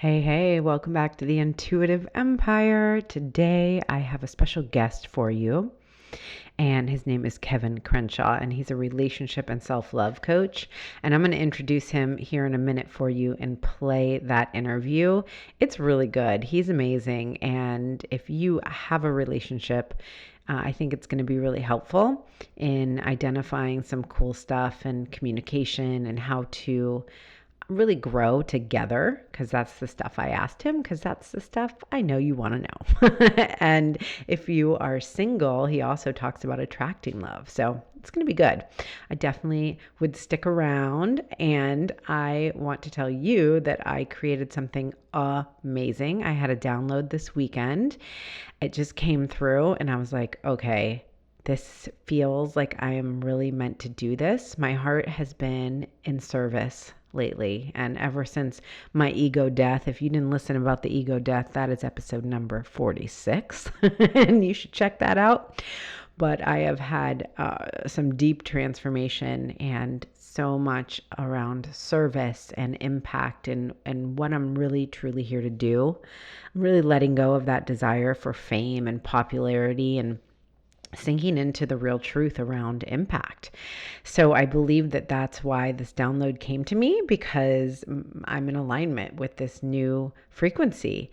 Hey, welcome back to the Intuitive Empire. Today I have a special guest for you, and his name is Kevin Crenshaw, and he's a relationship and self-love coach. And I'm going to introduce him here in a minute for you and play that interview. It's really good. He's amazing. And if you have a relationship, I think it's going to be really helpful in identifying some cool stuff and communication and how to really grow together, because that's the stuff I asked him, because that's the stuff I know you want to know. And if you are single, he also talks about attracting love. So it's going to be good. I definitely would stick around, and I want to tell you that I created something amazing. I had a download this weekend. It just came through, and I was like, okay, this feels like I am really meant to do this. My heart has been in service lately. And ever since my ego death, if you didn't listen about the ego death, that is episode number 46. And you should check that out. But I have had some deep transformation and so much around service and impact and what I'm really truly here to do. I'm really letting go of that desire for fame and popularity and sinking into the real truth around impact. So I believe that that's why this download came to me, because I'm in alignment with this new frequency.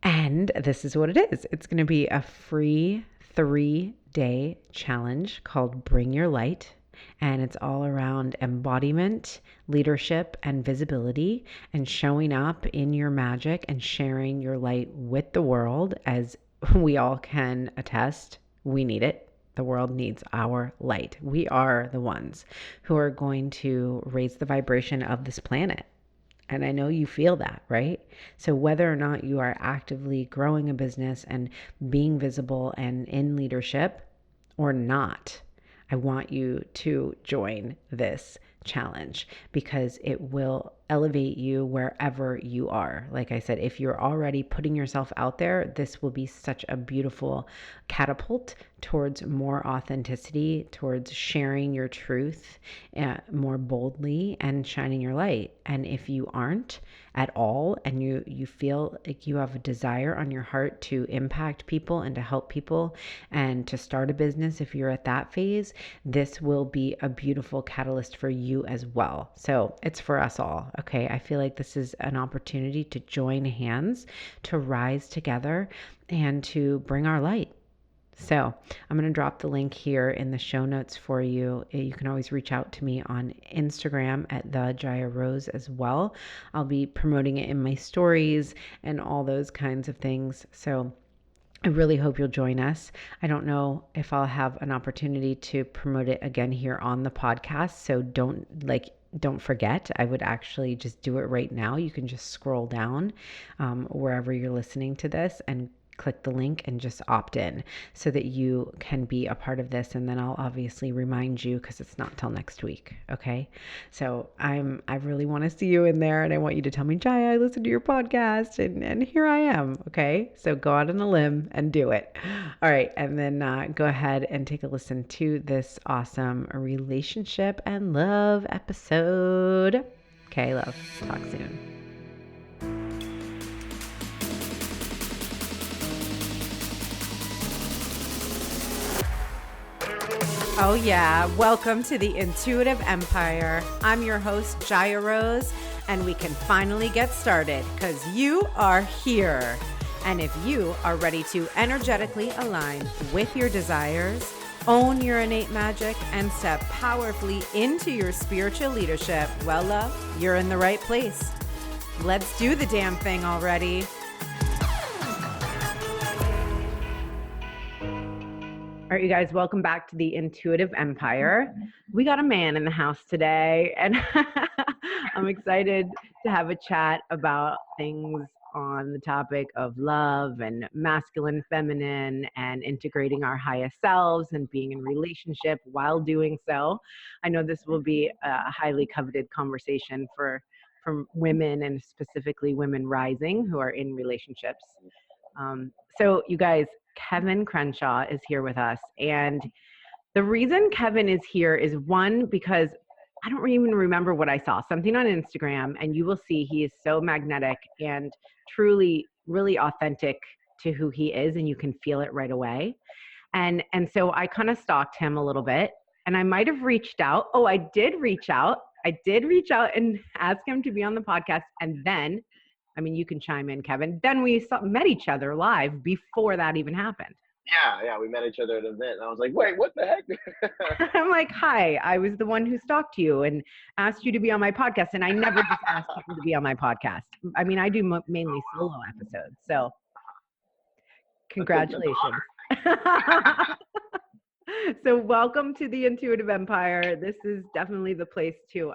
And this is what it is. It's going to be a free 3-day challenge called Bring Your Light. And it's all around embodiment, leadership, and visibility, and showing up in your magic and sharing your light with the world. As we all can attest, we need it. The world needs our light. We are the ones who are going to raise the vibration of this planet. And I know you feel that, right? So whether or not you are actively growing a business and being visible and in leadership or not, I want you to join this challenge, because it will elevate you wherever you are. Like I said, if you're already putting yourself out there, this will be such a beautiful catapult towards more authenticity, towards sharing your truth more boldly and shining your light. And if you aren't at all, and you feel like you have a desire on your heart to impact people and to help people and to start a business, if you're at that phase, this will be a beautiful catalyst for you as well. So it's for us all. Okay. I feel like this is an opportunity to join hands, to rise together, and to bring our light. So I'm going to drop the link here in the show notes for you. You can always reach out to me on Instagram at the Jaya Rose as well. I'll be promoting it in my stories and all those kinds of things. So I really hope you'll join us. I don't know if I'll have an opportunity to promote it again here on the podcast. So don't forget. I would actually just do it right now. You can just scroll down wherever you're listening to this and click the link and just opt in so that you can be a part of this. And then I'll obviously remind you, because it's not till next week. Okay. So I really want to see you in there, and I want you to tell me, Jaya, I listened to your podcast and here I am. Okay. So go out on a limb and do it. All right. And then go ahead and take a listen to this awesome relationship and love episode. Okay, love. Talk soon. Oh yeah, welcome to the Intuitive Empire. I'm your host, Jaya Rose, and we can finally get started because you are here. And if you are ready to energetically align with your desires, own your innate magic, and step powerfully into your spiritual leadership, well, love, you're in the right place. Let's do the damn thing already. All right, you guys, welcome back to the Intuitive Empire. We got a man in the house today, and I'm excited to have a chat about things on the topic of love and masculine, feminine, and integrating our highest selves and being in relationship while doing so. I know this will be a highly coveted conversation for women, and specifically women rising who are in relationships. So you guys, Kevin Crenshaw is here with us. And the reason Kevin is here is, one, because I don't even remember what I saw, something on Instagram, and you will see he is so magnetic and truly, really authentic to who he is, and you can feel it right away. And so I kind of stalked him a little bit, and I might have reached out. Oh, I did reach out. I did reach out and ask him to be on the podcast. And then, I mean, you can chime in, Kevin. Then we met each other live before that even happened. Yeah, we met each other at an event, and I was like, wait, what the heck? I'm like, hi, I was the one who stalked you and asked you to be on my podcast. And I never just asked people to be on my podcast. I mean, I do mainly solo episodes. So congratulations. So welcome to the Intuitive Empire. This is definitely the place to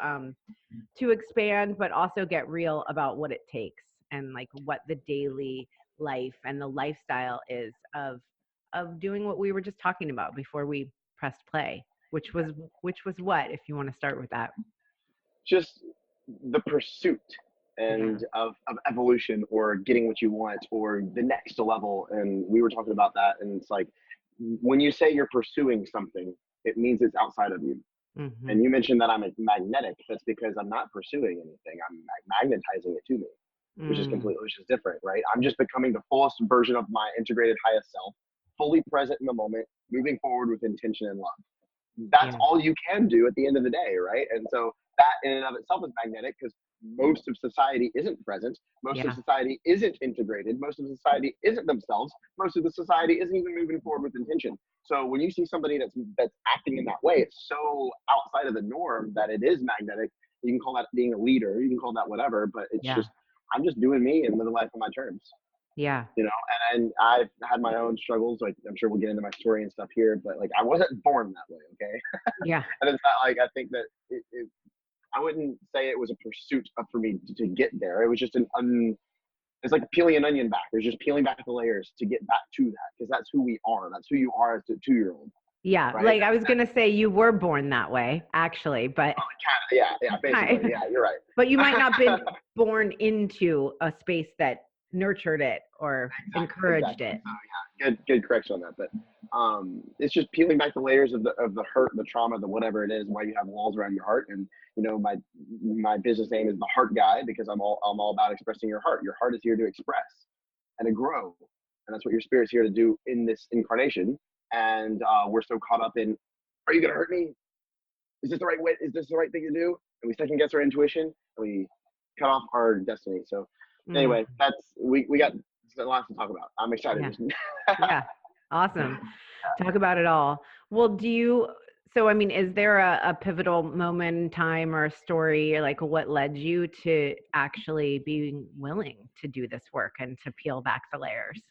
expand, but also get real about what it takes and like what the daily life and the lifestyle is of doing what we were just talking about before we pressed play, which was what, if you want to start with that. Just the pursuit and of evolution or getting what you want or the next level. And we were talking about that. And it's like, when you say you're pursuing something, it means it's outside of you. Mm-hmm. And you mentioned that I'm magnetic. That's because I'm not pursuing anything. I'm magnetizing it to me, which is different, right? I'm just becoming the fullest version of my integrated highest self, fully present in the moment, moving forward with intention and love. That's all you can do at the end of the day, right? And so that in and of itself is magnetic because most of society isn't present. Most of society isn't integrated. Most of society isn't themselves. Most of the society isn't even moving forward with intention. So when you see somebody that's acting in that way, it's so outside of the norm that it is magnetic. You can call that being a leader. You can call that whatever, but it's just, I'm just doing me and living life on my terms. Yeah. You know, and I've had my own struggles. Like, I'm sure we'll get into my story and stuff here, but like, I wasn't born that way. Okay. Yeah. And it's not like, I think that I wouldn't say it was a pursuit for me to get there. It was just it's like peeling an onion back. There's just peeling back the layers to get back to that. Cause that's who we are. That's who you are as a 2-year-old. Yeah. Right? Like I was going to say you were born that way actually, but yeah, basically. Yeah, you're right. But you might not have been born into a space that nurtured it or encouraged it. So, good correction on that. But it's just peeling back the layers of the hurt, the trauma, the whatever it is, why you have walls around your heart. And you know, my business name is the Heart Guy because I'm all about expressing your heart. Your heart is here to express and to grow, and that's what your spirit's here to do in this incarnation. And we're so caught up in, are you gonna hurt me? Is this the right way? Is this the right thing to do? And we second guess our intuition and we cut off our destiny. So anyway, that's we got lots to talk about. I'm excited. Yeah. Awesome. Talk about it all. Well, so I mean, is there a pivotal moment in time or a story, like what led you to actually being willing to do this work and to peel back the layers?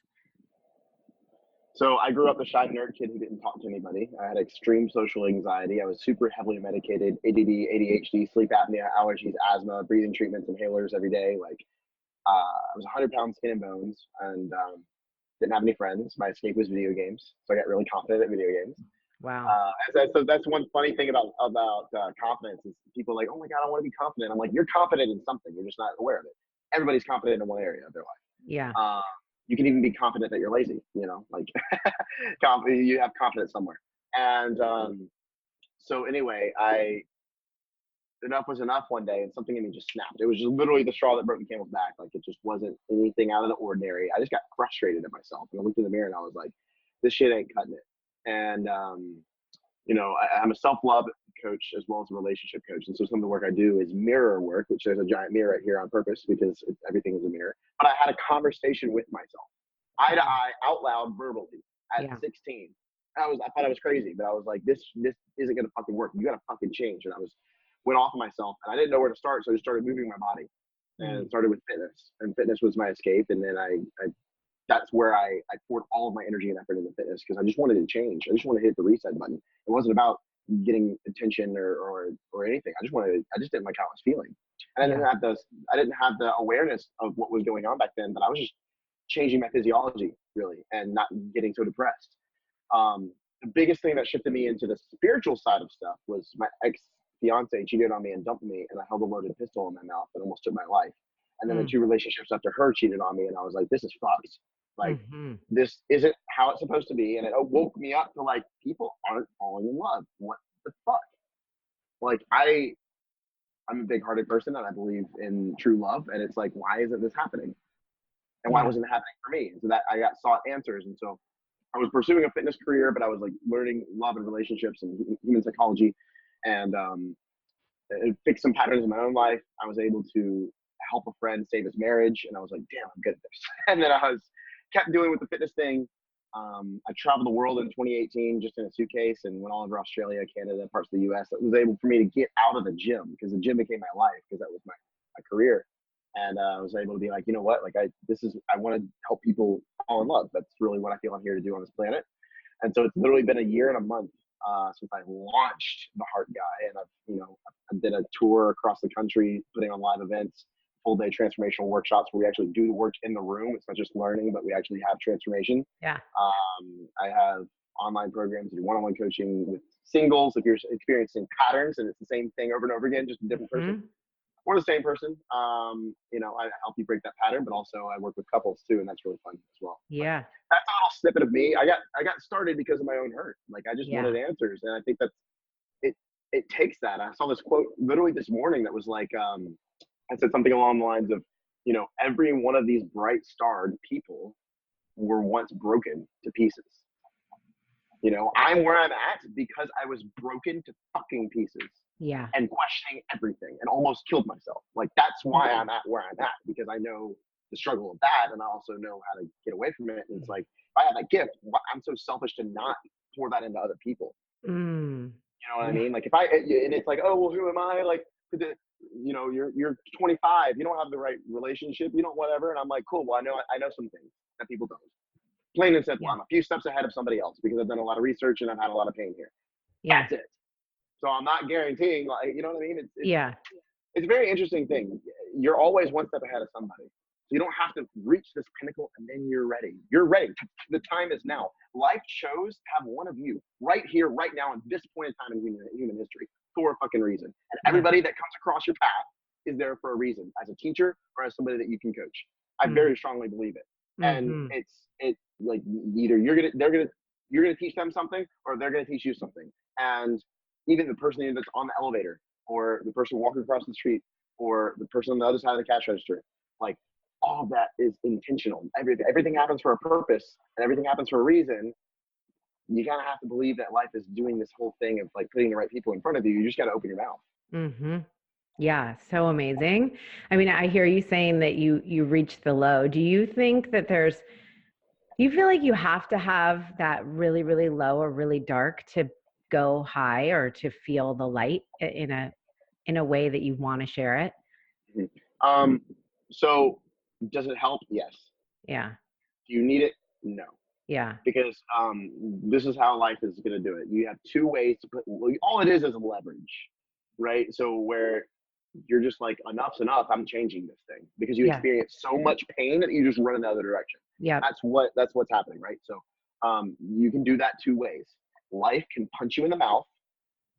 So I grew up a shy nerd kid who didn't talk to anybody. I had extreme social anxiety. I was super heavily medicated, ADD, ADHD, sleep apnea, allergies, asthma, breathing treatments, inhalers every day. Like I was 100 pounds skin and bones and didn't have any friends. My escape was video games. So I got really confident at video games. Wow. So that's one funny thing about confidence is people are like, oh my God, I want to be confident. I'm like, you're confident in something. You're just not aware of it. Everybody's confident in one area of their life. Yeah. You can even be confident that you're lazy, you know, like you have confidence somewhere. And so anyway, enough was enough one day and something in me just snapped. It was just literally the straw that broke the camel's back. Like it just wasn't anything out of the ordinary. I just got frustrated at myself. And I looked in the mirror and I was like, this shit ain't cutting it. And, you know, I'm a self-love coach as well as a relationship coach. And so some of the work I do is mirror work, which there's a giant mirror right here on purpose because everything is a mirror. But I had a conversation with myself, eye to eye, out loud, verbally at 16. I thought I was crazy, but I was like, this isn't going to fucking work. You got to fucking change. And went off of myself and I didn't know where to start. So I just started moving my body and started with fitness, and fitness was my escape. And then that's where I poured all of my energy and effort into fitness because I just wanted to change. I just wanted to hit the reset button. It wasn't about getting attention or anything. I just didn't like how I was feeling. And I didn't have the awareness of what was going on back then, but I was just changing my physiology really and not getting so depressed. The biggest thing that shifted me into the spiritual side of stuff was my ex-fiance cheated on me and dumped me, and I held a loaded pistol in my mouth and almost took my life. And then the 2 relationships after her cheated on me, and I was like, this is fucked. Like, this isn't how it's supposed to be. And it woke me up to like, people aren't falling in love. What the fuck? Like, I I'm a big-hearted person, and I believe in true love. And it's like, why isn't this happening? And why Yeah. wasn't it happening for me? And so that I got sought answers. And so I was pursuing a fitness career, but I was like learning love and relationships and human psychology, and it fixed some patterns in my own life. I was able to help a friend save his marriage, and I was like, damn, I'm good at this. And then I was kept doing with the fitness thing. I traveled the world in 2018 just in a suitcase and went all over Australia, Canada, parts of the U.S. It was able for me to get out of the gym because the gym became my life because that was my career. And I was able to be like, you know what, like I want to help people fall in love. That's really what I feel I'm here to do on this planet. And so it's literally been a year and a month since I launched the Heart Guy, and I did a tour across the country, putting on live events, full day transformational workshops where we actually do the work in the room. It's not just learning, but we actually have transformation. Yeah. I have online programs, do one-on-one coaching with singles if you're experiencing patterns and it's the same thing over and over again, just a different person Hmm. or the same person. I help you break that pattern, but also I work with couples too, and that's really fun as well. But Yeah. that's a little snippet of me. I got started because of my own hurt. Like I just Yeah. wanted answers, and I think that's it. It takes that. I saw this quote literally this morning that was like, I said something along the lines of, every one of these bright starred people were once broken to pieces. I'm where I'm at because I was broken to fucking pieces Yeah. and questioning everything and almost killed myself. Like that's why I'm at where I'm at because I know the struggle of that and I also know how to get away from it. And it's like if I have that gift, I'm so selfish to not pour that into other people. Mm. You know what I Yeah. mean? Like if I and it's like, oh well, who am I? Like, you're 25, you don't have the right relationship, you don't whatever. And I'm like, cool. Well, I know some things that people don't. Plain and simple. Yeah. I'm a few steps ahead of somebody else because I've done a lot of research and I've had a lot of pain here. Yeah. That's it. So I'm not guaranteeing, like, you know what I mean? Yeah. It's a very interesting thing. You're always one step ahead of somebody. So you don't have to reach this pinnacle and then you're ready. You're ready. The time is now. Life chose to have one of you right here, right now, at this point in time in human history for a fucking reason. And Yeah. everybody that comes across your path is there for a reason, as a teacher or as somebody that you can coach. I Mm. very strongly believe it. And Hmm. it's like either you're gonna teach them something or they're gonna teach you something. And even the person that's on the elevator or the person walking across the street or the person on the other side of the cash register. Like all of that is intentional. Everything happens for a purpose and everything happens for a reason. You kind of have to believe that life is doing this whole thing of like putting the right people in front of you. You just got to open your mouth. Hmm. Yeah, so amazing. I mean, I hear you saying that you reached the low. Do you think that do you feel like you have to have that really, really low or really dark to go high or to feel the light in a way that you want to share it? Mm-hmm. So does it help? Yes. Yeah. Do you need it? No. Yeah. Because this is how life is going to do it. You have two ways to put. Well, all it is leverage, right? So where you're just like enough's enough. I'm changing this thing because you Yeah. experience so much pain that you just run in the other direction. Yep. That's what's happening, right? So you can do that two ways. Life can punch you in the mouth,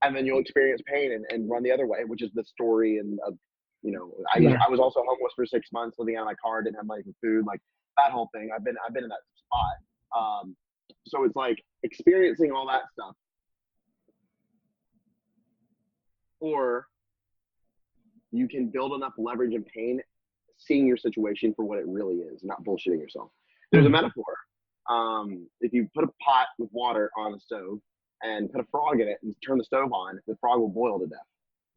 and then you'll experience pain and run the other way, which is the story and of Yeah. I was also homeless for 6 months, living out of my car, didn't have money for food, like that whole thing. I've been in that spot. So it's like experiencing all that stuff, or you can build enough leverage and pain, seeing your situation for what it really is, not bullshitting yourself. There's a Mm. metaphor. If you put a pot with water on the stove and put a frog in it and turn the stove on, the frog will boil to death.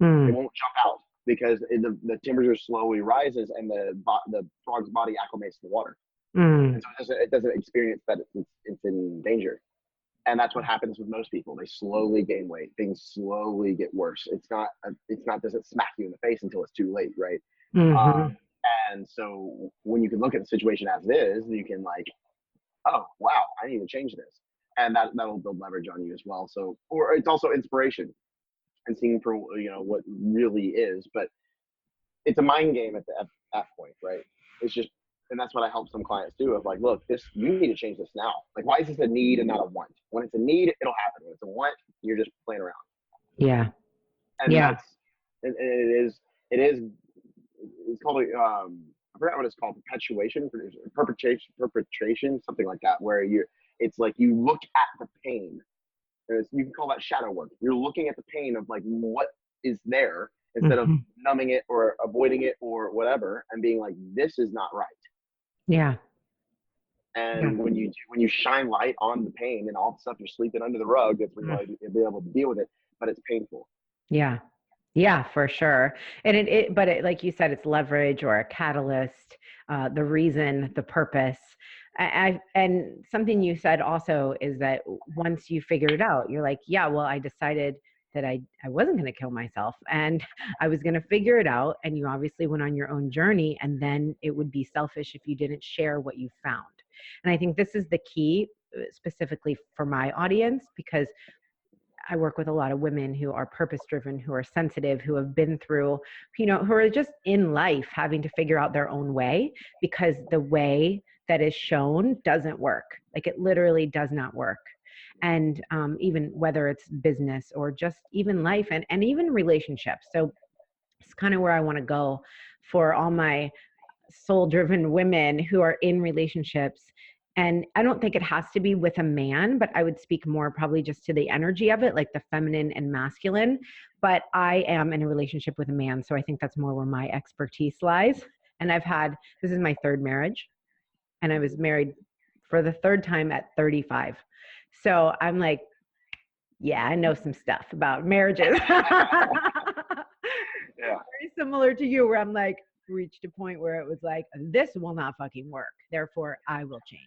It Mm. won't jump out because the temperature slowly rises and the frog's body acclimates to the water, and Mm. so it doesn't experience that it's in danger. And that's what happens with most people. They slowly gain weight. Things slowly get worse. It's not doesn't smack you in the face until it's too late, right? Hmm. Um, and so when you can look at the situation as it is, you can like, oh wow, I need to change this, and that'll build leverage on you as well. So, or it's also inspiration and seeing for what really is. But it's a mind game at that point, right? It's just, and that's what I help some clients do. Of like, look, this you need to change this now. Like, why is this a need and not a want? When it's a need, it'll happen. When it's a want, you're just playing around. Yeah. And Yeah. that's and it is it's called I forgot what it's called, perpetration, something like that, where it's like you look at the pain. You can call that shadow work. You're looking at the pain of like what is there, instead of Hmm. numbing it or avoiding it or whatever, and being like, this is not right. Yeah. Yeah. And when you shine light on the pain and all the stuff you're sleeping under the rug, that's when you'll be able to deal with it. But it's painful. Yeah. Yeah, for sure. And but like you said, it's leverage or a catalyst, the reason, the purpose. And something you said also is that once you figured it out, you're like, yeah, well, I decided that I wasn't going to kill myself and I was going to figure it out. And you obviously went on your own journey, and then it would be selfish if you didn't share what you found. And I think this is the key, specifically for my audience, because I work with a lot of women who are purpose driven, who are sensitive, who have been through, who are just in life having to figure out their own way because the way that is shown doesn't work. Like it literally does not work. And even whether it's business or just even life and even relationships. So it's kind of where I want to go for all my soul driven women who are in relationships. And I don't think it has to be with a man, but I would speak more probably just to the energy of it, like the feminine and masculine. But I am in a relationship with a man. So I think that's more where my expertise lies. And this is my third marriage, and I was married for the third time at 35. So I'm like, yeah, I know some stuff about marriages. Yeah. Very similar to you, where I'm like, reached a point where it was like, this will not fucking work. Therefore, I will change.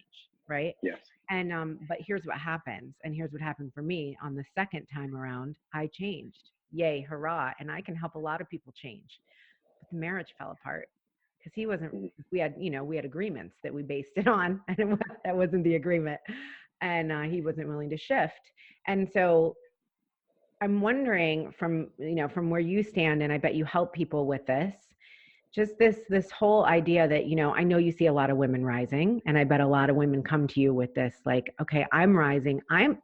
Right. Yes. And, but here's what happens. And here's what happened for me on the second time around. I changed. Yay, hurrah. And I can help a lot of people change. But the marriage fell apart because he wasn't, we had agreements that we based it on. And that wasn't the agreement. And he wasn't willing to shift. And so I'm wondering from where you stand, and I bet you help people with this, just this whole idea that, I know you see a lot of women rising, and I bet a lot of women come to you with this, like, okay, I'm rising. I'm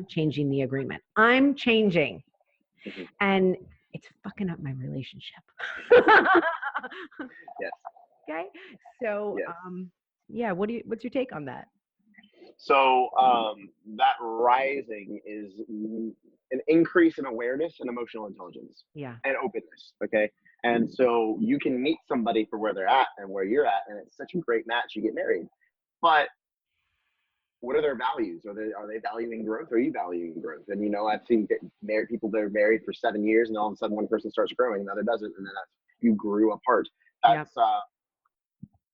changing the agreement. I'm changing. Mm-hmm. And it's fucking up my relationship. Yes. Okay. So, Yes. yeah, what's your take on that? So that rising is an increase in awareness and emotional intelligence Yeah. and openness. Okay. And so you can meet somebody for where they're at and where you're at, and it's such a great match. You get married, but what are their values? Are they valuing growth? Are you valuing growth? And I've seen married people that are married for 7 years, and all of a sudden one person starts growing, the other doesn't, and then you grew apart. Yeah. That's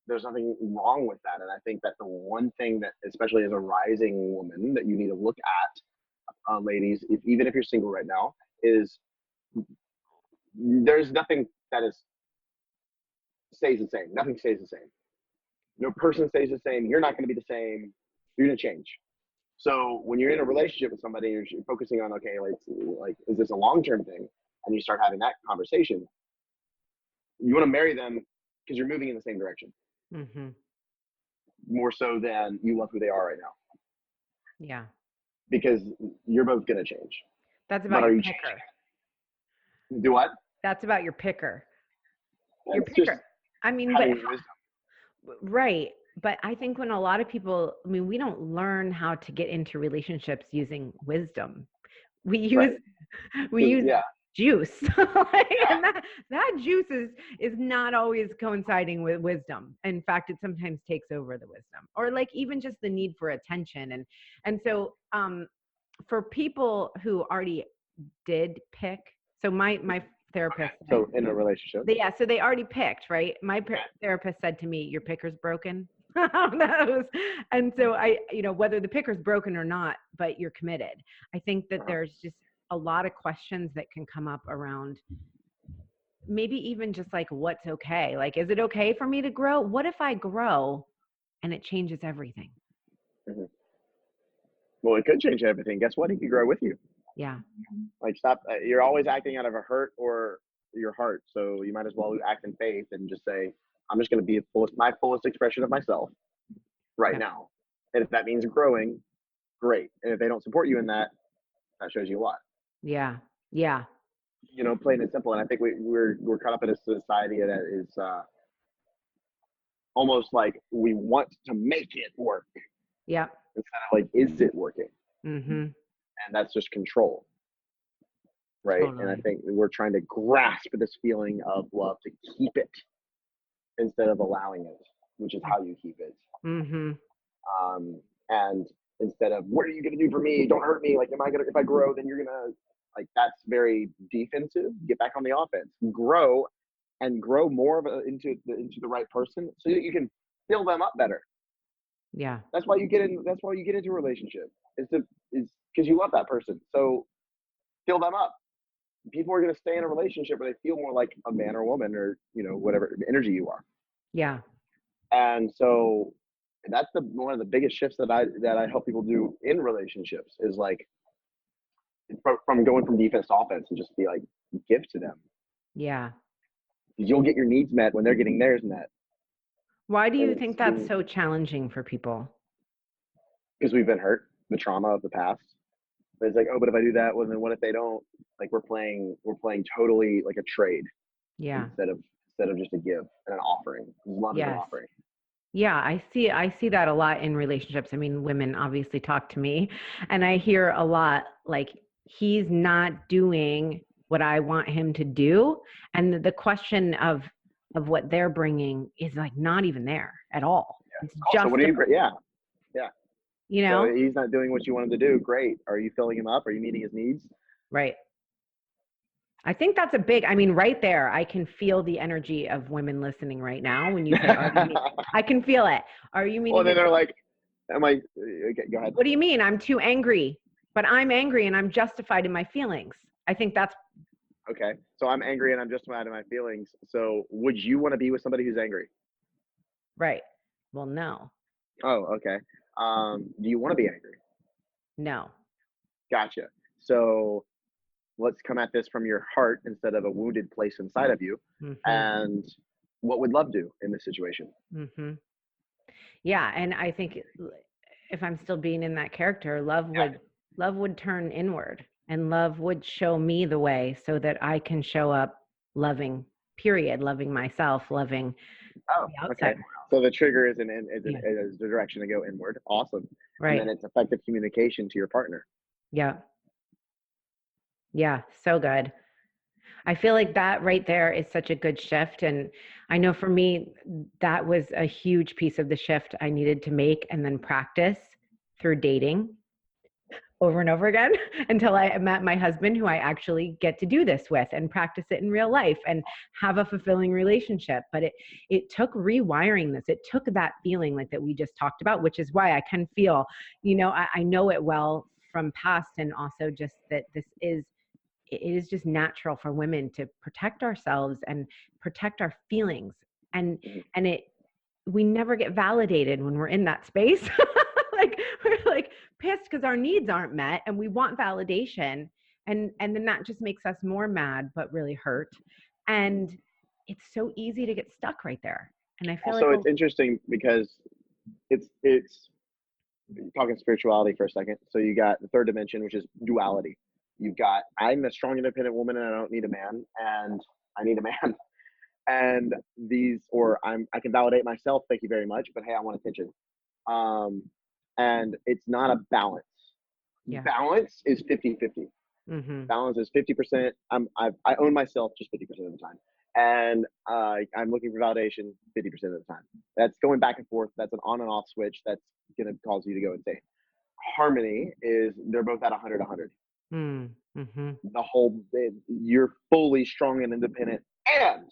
there's nothing wrong with that. And I think that the one thing that, especially as a rising woman, that you need to look at, ladies, even if you're single right now, is there's nothing that stays the same. Nothing stays the same. No person stays the same. You're not going to be the same. You're going to change. So when you're in a relationship with somebody, you're focusing on, okay, like, is this a long-term thing? And you start having that conversation. You want to marry them because you're moving in the same direction. Mm-hmm. More so than you love who they are right now. Yeah. Because you're both going to change. That's But about are your you picker. changing? Do what? That's about your picker. Your It's just picker. I mean, but having wisdom. right. But I think when a lot of people, we don't learn how to get into relationships using wisdom. We use Right. we use Yeah. juice. Yeah. And that juice is not always coinciding with wisdom. In fact, it sometimes takes over the wisdom. Or like even just the need for attention. And so for people who already did pick, so my therapist said, So in a relationship. so they already picked, right? My therapist said to me, your picker's broken. And so whether the picker's broken or not, but you're committed. I think that there's just a lot of questions that can come up around maybe even just like, what's okay? Like, is it okay for me to grow? What if I grow and it changes everything? Mm-hmm. Well, it could change everything. Guess what? He could grow with you. Yeah. Like, stop. You're always acting out of a hurt or your heart. So you might as well act in faith and just say, I'm just going to be my fullest expression of myself right now. And if that means growing, great. And if they don't support you in that, that shows you a lot. Yeah. Yeah. Plain and simple. And I think we're caught up in a society that is almost like we want to make it work. Yeah. Instead of like, is it working? Mm-hmm. And that's just control. right? And I Totally. think we're trying to grasp this feeling of love to keep it instead of allowing it, which is how you keep it. Mm-hmm. And instead of what are you gonna do for me? Don't hurt me. Like, am I gonna if I grow, then you're gonna like that's very defensive. Get back on the offense. Grow and grow more of into the right person so that you can fill them up better. Yeah. That's why you get in. That's why you get into a relationship. Is because you love that person. So fill them up. People are going to stay in a relationship where they feel more like a man or woman or whatever energy you are. Yeah. And so that's the one of the biggest shifts that I help people do in relationships is like from going from defense to offense and just be like give to them. Yeah. You'll get your needs met when they're getting theirs met. Why do And you it's think that's so challenging for people? because we've been hurt, the trauma of the past. But it's like, oh, but if I do that, well, then what if they don't? Like we're playing totally like a trade Yeah. instead of just a give and an offering. Love is an Yes. offering. Yeah, I see that a lot in relationships. I mean, women obviously talk to me and I hear a lot like he's not doing what I want him to do, and the question of what they're bringing is like not even there at all. It's Oh, so what just do a, you? Yeah, yeah. you So know? he's not doing what you want him to do. Great. Are you filling him up? Are you meeting his needs? Right. I think that's a big, I mean, right there, I can feel the energy of women listening right now when you say, I can feel it. Are you Well, meeting then his they're like, "Am I?" Okay, go ahead. What do you mean? I'm too angry, but I'm angry and I'm justified in my feelings. I think that's Okay, so I'm angry and I'm justified in my feelings. So, would you want to be with somebody who's angry? right. Well, no, Oh, okay. Do you want to be angry? no. Gotcha. So let's come at this from your heart instead of a wounded place inside of you. Hmm. And what would love do in this situation? Hmm. Yeah, and I think if I'm still being in that character, love would turn inward, and love would show me the way so that I can show up loving. Period. Loving myself, loving Oh, the okay. outside world. So the trigger Yeah. is the direction to go inward. Awesome. And then Right. it's effective communication to your partner. Yeah. Yeah. So good. I feel like that right there is such a good shift. And I know for me, that was a huge piece of the shift I needed to make and then practice through dating over and over again until I met my husband, who I actually get to do this with and practice it in real life and have a fulfilling relationship. But it took rewiring this. It took that feeling like that we just talked about, which is why I can feel, I know it well from past, and also just that it is just natural for women to protect ourselves and protect our feelings, and Mhm. and it we never get validated when we're in that space. Like we're like pissed because our needs aren't met and we want validation, and then that just makes us more mad but really hurt, and it's so easy to get stuck right there, and I feel like Also, it's interesting because it's talking spirituality for a second. So you got the third dimension, which is duality. You've got I'm a strong, independent woman, and I don't need a man, and I need a man. And I can validate myself. Thank you very much, but hey, I want attention. Um, and it's not a balance. yeah. Balance is 50-50. Hmm. Balance is 50%. I own myself just 50% of the time, and I'm looking for validation 50% of the time. That's going back and forth. That's an on and off switch. That's going to cause you to go insane. Harmony is they're both at 100-100. Mm-hmm. You're fully strong and independent, and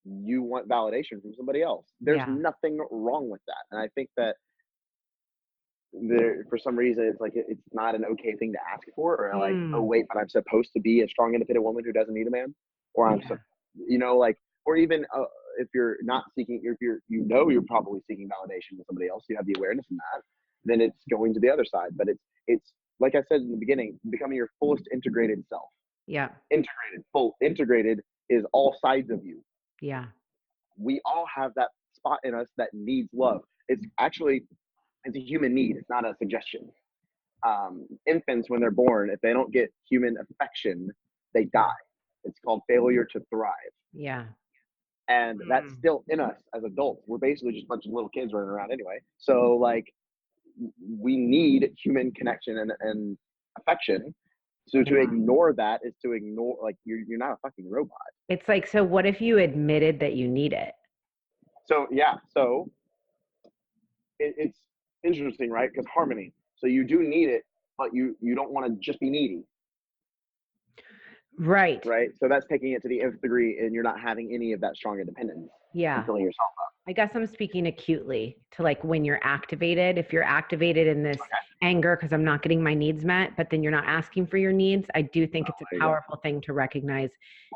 you want validation from somebody else. There's Yeah. nothing wrong with that, and I think that for some reason it's not an okay thing to ask for, or like, oh Mm. wait, but I'm supposed to be a strong independent woman who doesn't need a man, or Yeah. like, or even if you're not seeking, if you're probably seeking validation with somebody else, you have the awareness in that, then it's going to the other side. But it's like I said in the beginning, becoming your fullest integrated self. Yeah. Integrated is all sides of you. Yeah. We all have that spot in us that needs love. It's a human need. It's not a suggestion. Infants, when they're born, if they don't get human affection, they die. It's called failure to thrive. Yeah. And that's Mm. still in us as adults. We're basically just a bunch of little kids running around anyway. So, like, we need human connection and affection So to Yeah. ignore that is to ignore, like, you're not a fucking robot. It's like, so what if you admitted that you need it? So yeah, so it's interesting, right? Because harmony. So you do need it, but you don't want to just be needy, Right. right? So that's taking it to the nth degree, and you're not having any of that strong independence and Yeah. filling yourself up. I guess I'm speaking acutely to like when you're activated. If you're activated in this anger because I'm not getting my needs met, but then you're not asking for your needs, I do think it's a There you go. powerful thing to recognize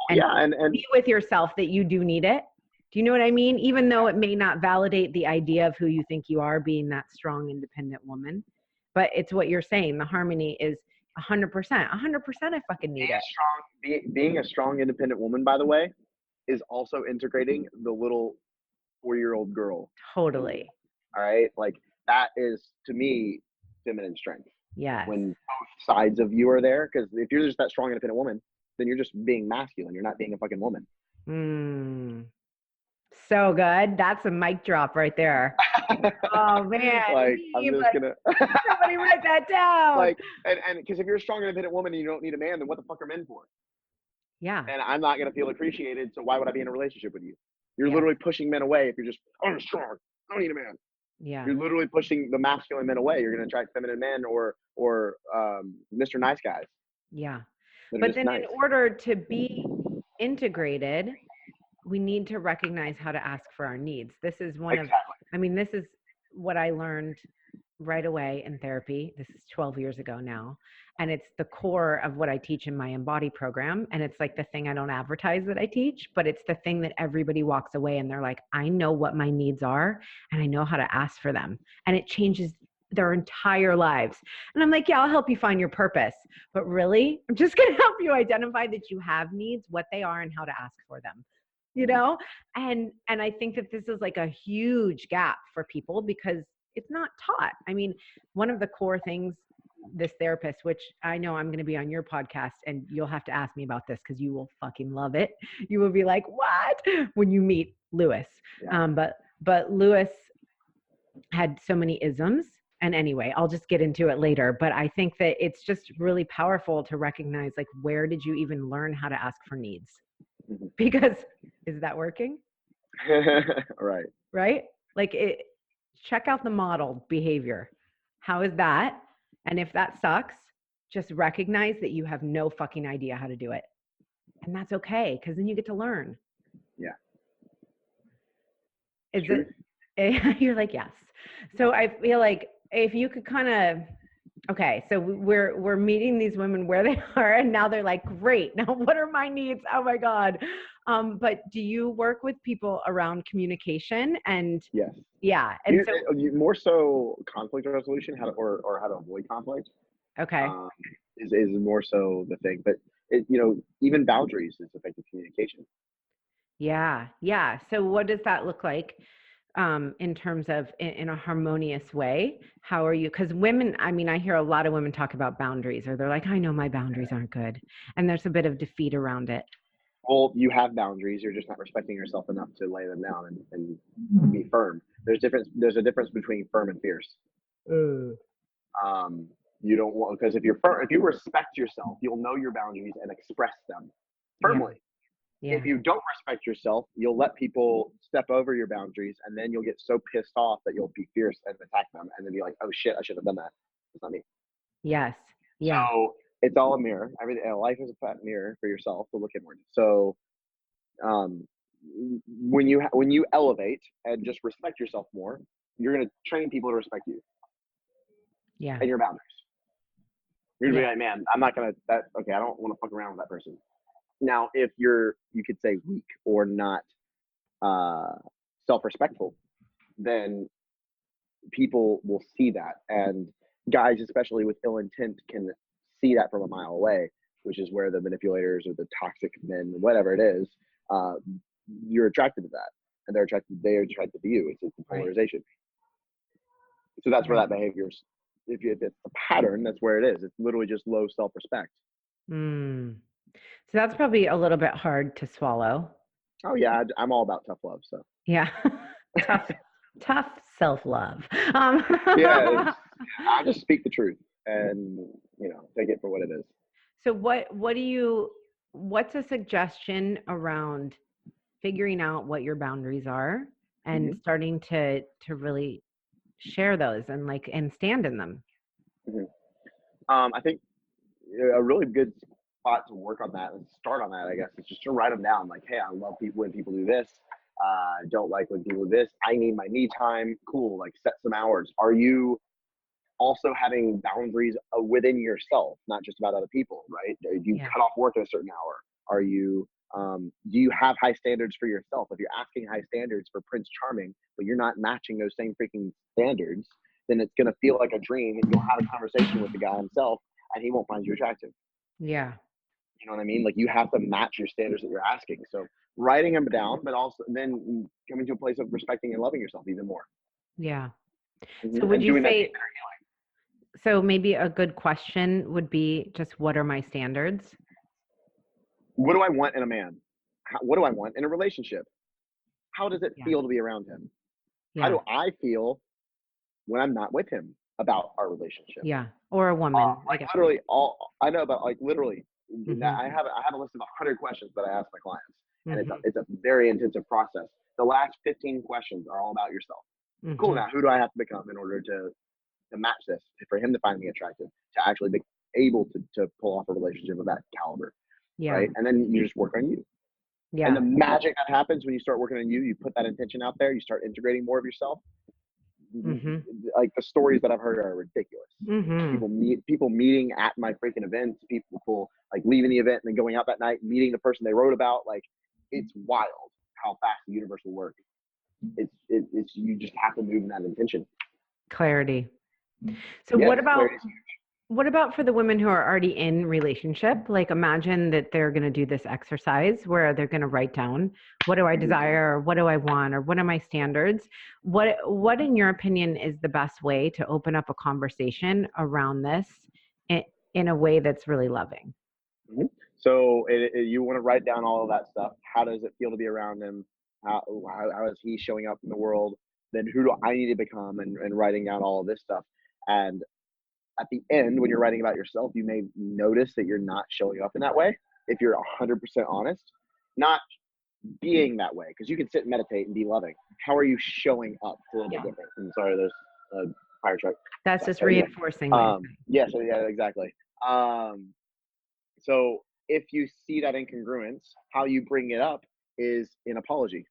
and Yeah, and be with yourself that you do need it. Do you know what I mean? Even though it may not validate the idea of who you think you are being that strong, independent woman, but it's what you're saying. The harmony is 100%. 100% I fucking need it. being a strong, independent woman, by the way, is also integrating the little 4-year-old girl. Totally. All right, like that is to me feminine strength. Yes. When both sides of you are there, because if you're just that strong, independent woman, then you're just being masculine. You're not being a fucking woman. So good. That's a mic drop right there. Oh man, Like I'm just gonna somebody write that down. like and because if you're a strong, independent woman and you don't need a man, then what the fuck are men for? Yeah. And I'm not gonna feel appreciated, so why would I be in a relationship with you? You're Yeah. literally pushing men away if you're just, I'm strong, I don't need a man. Yeah. You're literally pushing the masculine men away. You're gonna attract feminine men or Mr. Nice guys. Yeah. That are But just then in nice. order to be integrated, we need to recognize how to ask for our needs. This is this is what I learned right away in therapy. This is 12 years ago now. And it's the core of what I teach in my Embody program. And it's like the thing I don't advertise that I teach, but it's the thing that everybody walks away and they're like, I know what my needs are and I know how to ask for them. And it changes their entire lives. And I'm like, yeah, I'll help you find your purpose. But really, I'm just going to help you identify that you have needs, what they are, and how to ask for them. You know, and I think that this is like a huge gap for people because it's not taught. I mean, one of the core things this therapist, which I know I'm going to be on your podcast and you'll have to ask me about this because you will fucking love it. You will be like, what? When you meet Lewis. Yeah. But Lewis had so many isms. And anyway, I'll just get into it later. But I think that it's just really powerful to recognize, like, where did you even learn how to ask for needs? Because is that working? Right. Right? Like check out the model behavior. How is that? And if that sucks, just recognize that you have no fucking idea how to do it. And that's okay, because then you get to learn. Yeah. Is Truth. It you're like, yes. So I feel like if you could kind of okay, so we're meeting these women where they are, and now they're like, great. Now, what are my needs? Oh my God. But do you work with people around communication? And yes, yeah, and so more so conflict resolution, or how to avoid conflict. Okay. Is more so the thing, but even boundaries is effective communication. Yeah, yeah. So what does that look like? In terms of in a harmonious way? How are you? Because women, I mean, I hear a lot of women talk about boundaries, or they're like, I know my boundaries aren't good. And there's a bit of defeat around it. Well, you have boundaries. You're just not respecting yourself enough to lay them down and be firm. There's a difference between firm and fierce. You don't want, because if you respect yourself, you'll know your boundaries and express them firmly. Yeah. If you don't respect yourself, you'll let people step over your boundaries, and then you'll get so pissed off that you'll be fierce and attack them, and then be like, "Oh shit, I should have done that. It's not me." Yes. Yeah. So it's all a mirror. Life is a fat mirror for yourself to look inward. So, when you elevate and just respect yourself more, you're gonna train people to respect you. Yeah. And your boundaries. You're gonna be like, man, I'm not gonna. Okay, I don't want to fuck around with that person. Now, if you could say weak or not self-respectful, then people will see that, and guys, especially with ill intent, can see that from a mile away, which is where the manipulators or the toxic men, whatever it is, you're attracted to that, and they're attracted to you. It's the polarization. Right. So that's where that behavior is. If it's a pattern, that's where it is. It's literally just low self-respect. So that's probably a little bit hard to swallow. Oh yeah, I'm all about tough love. So yeah, tough self-love. Yeah, I just speak the truth and take it for what it is. So what's a suggestion around figuring out what your boundaries are and Hmm. starting to really share those and and stand in them? Hmm. I think a really good spot to work on that and start on that, I guess, is just to write them down. Like, hey, I love people when people do this. I don't like when people do this. I need my me time. Cool. Like, set some hours. Are you also having boundaries within yourself, not just about other people, right? Do you Yeah. cut off work at a certain hour? Are you, do you have high standards for yourself? If you're asking high standards for Prince Charming, but you're not matching those same freaking standards, then it's going to feel like a dream. And you'll have a conversation with the guy himself and he won't find you attractive. Yeah. You know what I mean? Like, you have to match your standards that you're asking. So writing them down, but also then coming to a place of respecting and loving yourself even more. Yeah. So Mm-hmm. would And you doing that. say so maybe a good question would be just what are my standards? What do I want in a man? What do I want in a relationship? How does it Yeah. feel to be around him? How Yeah. do I feel when I'm not with him about our relationship? Yeah. Or a woman, I Like, guess. literally, all I know about, like, literally, Mhm. I have a list of 100 questions that I ask my clients, and Mhm. it's a very intensive process. The last 15 questions are all about yourself. Cool. Mhm. Now, who do I have to become in order to match this, for him to find me attractive, to actually be able to pull off a relationship of that caliber, Yeah. right? And then you just work on you. And the Yeah. magic that happens when you start working on you, you put that intention out there, you start integrating more of yourself. Mhm. Like, the stories that I've heard are ridiculous. Mhm. People meeting at my freaking events, people like leaving the event and then going out that night, meeting the person they wrote about. Like, it's wild how fast the universe will work. It's you just have to move in that intention. Clarity. So Yes, clarity is huge. what about for the women who are already in relationship? Like imagine that they're going to do this exercise where they're going to write down what do I Mhm. desire or what do I want or what are my standards? What in your opinion is the best way to open up a conversation around this in, in a way that's really loving? Mhm. So you want to write down all of that stuff. How does it feel to be around him? How is he showing up in the world? Then who do I need to become? And writing down all of this stuff. And at the end, when you're writing about yourself, you may notice that you're not showing up in that way. If you're 100% honest, not being that way, because you can sit and meditate and be loving. How are you showing up? It's a little bit Yeah. different. I'm sorry, there's a fire truck. That's just Anyway, reinforcing what you're saying. yeah, so yeah, exactly. Um, so if you see that incongruence, how you bring it up is an apology.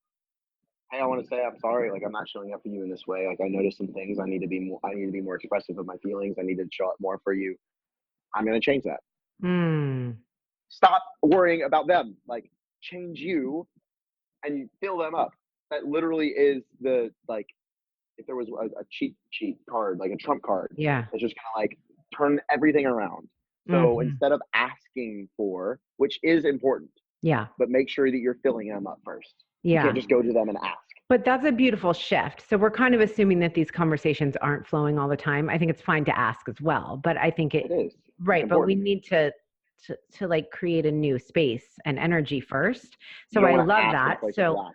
Hey, I want to say I'm sorry. Like, I'm not showing up for you in this way. Like, I noticed some things. I need to be more. I need to be more expressive of my feelings. I need to show up more for you. I'm gonna change that. Mm, Stop worrying about them. Like, change you and you fill them up. That literally is the, like, if there was a cheat sheet card, like a trump card, yeah. that's just gonna, like, turn everything around. So Hmm. instead of asking for, which is important, Yeah. but make sure that you're filling them up first. You can't Yeah. just go to them and ask. But that's a beautiful shift. So we're kind of assuming that these conversations aren't flowing all the time. I think it's fine to ask as well, but I think It is. It's right, but we important. need to like create a new space and energy first. You So don't I want to love ask in a that. place of So lack.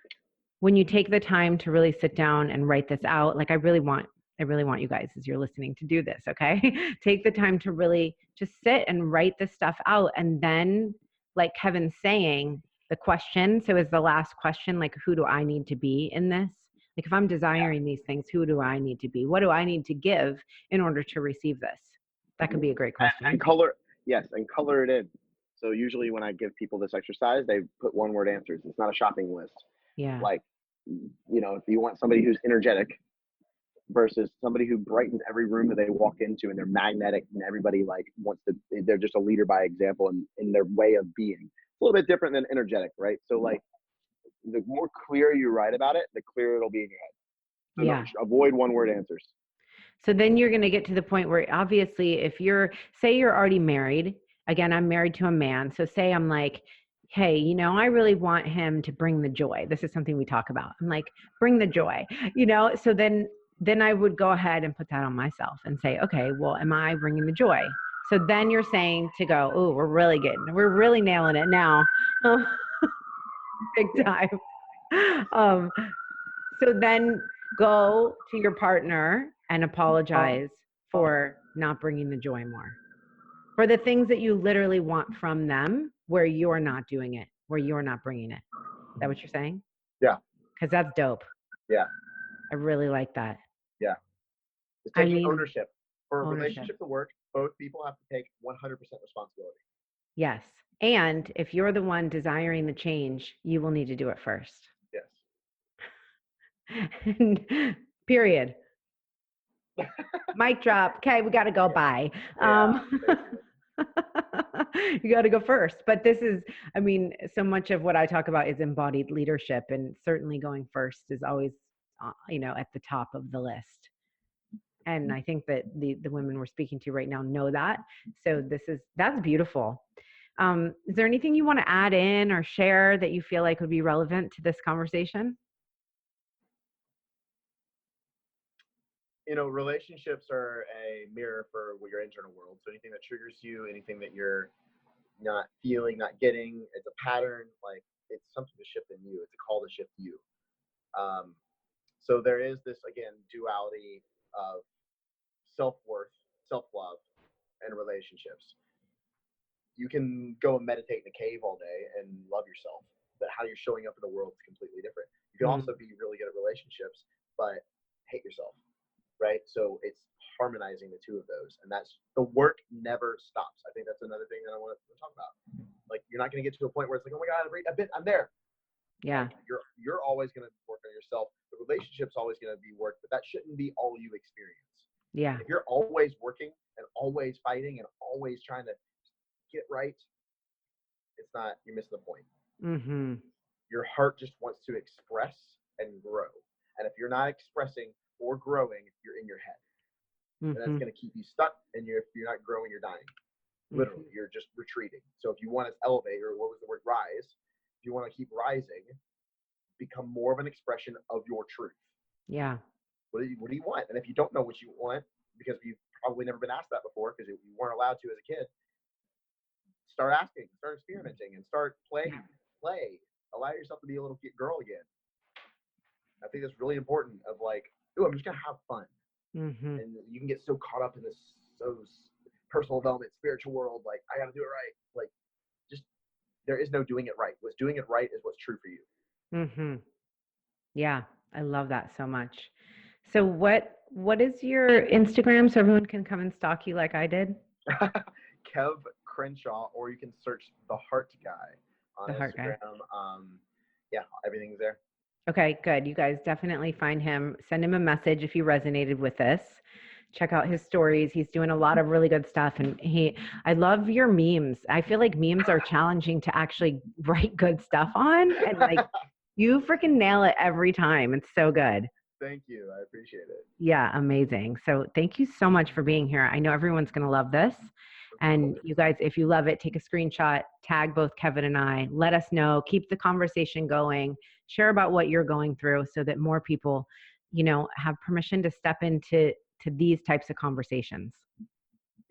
when you take the time to really sit down and write this out, like I really want you guys as you're listening to do this, okay? Take the time to really just sit and write this stuff out and then like Kevin's saying, the question, so is the last question like who do I need to be in this? Like if I'm Yeah. desiring these things, who do I need to be? What do I need to give in order to receive this? That could Mhm. be a great And question. color, yes, and color it in. So usually when I give people this exercise, they put one word answers. It's not a shopping list. Yeah. Like, if you want somebody who's energetic versus somebody who brightens every room that they walk into and they're magnetic and everybody, like, wants to, they're just a leader by example and in their way of being. It's a little bit different than energetic, right? So, like, the more clear you write about it, the clearer it'll be in your head. So Yeah. avoid one word answers. So then you're going to get to the point where obviously if say you're already married, again, I'm married to a man. So say I'm like, hey, I really want him to bring the joy. This is something we talk about. I'm like, bring the joy, So then I would go ahead and put that on myself and say, okay, well, am I bringing the joy? So then you're saying to go, oh, we're really nailing it now. Big Yeah. time. Um, so then go to your partner and apologize for not bringing the joy more. For the things that you literally want from them where you're not doing it, where you're not bringing it. Is that what you're saying? Yeah. Because that's dope. Yeah. I really like that. Yeah. It's I taking mean, ownership. For a ownership. relationship to work, both people have to take 100% responsibility. Yes. And if you're the one desiring the change, you will need to do it first. Yes. Period. Mic drop. Okay, we got to go. Yeah. Bye. Yeah, You got to go first. But this is, I mean, so much of what I talk about is embodied leadership, and certainly going first is always, at the top of the list. And I think that the women we're speaking to right now know that. So that's beautiful. Is there anything you want to add in or share that you feel like would be relevant to this conversation? Relationships are a mirror for your internal world. So anything that triggers you, anything that you're not feeling, not getting, it's a pattern. Like, it's something to shift in you. It's a call to shift you. So there is this, again, duality of self-worth, self-love, and relationships. You can go and meditate in a cave all day and love yourself, but how you're showing up in the world is completely different. You can also be really good at relationships, but hate yourself, right? So it's harmonizing the two of those, and that's the work never stops. I think that's another thing that I want to talk about. Like, you're not going to get to a point where it's like, oh my God, I'm there. Yeah. Like, you're always going to work on yourself. The relationship's always going to be work, but that shouldn't be all you experience. Yeah. If you're always working and always fighting and always trying to get right, it's not, you're missing the point. Mm-hmm. Your heart just wants to express and grow. And if you're not expressing or growing, you're in your head. And that's going to keep you stuck. And if you're not growing, you're dying. Literally, you're just retreating. So if you want to elevate, or what was the word, rise, if you want to keep rising, become more of an expression of your truth. Yeah. What do you want? And if you don't know what you want, because you've probably never been asked that before, because you weren't allowed to as a kid, start asking, start experimenting, and start playing. Play. Allow yourself to be a little girl again. I think that's really important. Of like, ooh, I'm just gonna have fun. And you can get so caught up in this personal development, spiritual world. Like, I gotta do it right. Like, just, there is no doing it right. What's doing it right is what's true for you. Yeah, I love that so much. So what is your Instagram so everyone can come and stalk you like I did? Kev Crenshaw, or you can search The Heart Guy on Instagram. Yeah, everything's there. Okay, good. You guys definitely find him. Send him a message if you resonated with this. Check out his stories. He's doing a lot of really good stuff. And I love your memes. I feel like memes are challenging to actually write good stuff on. And like, you freaking nail it every time. It's so good. Thank you. I appreciate it. Yeah, amazing. So thank you so much for being here. I know everyone's going to love this. And you guys, if you love it, take a screenshot, tag both Kevin and I, let us know, keep the conversation going, share about what you're going through so that more people, have permission to step into these types of conversations.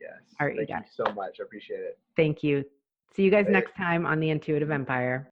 Yes. All right, thank you so much. I appreciate it. Thank you. See you guys next time on the Intuitive Empire.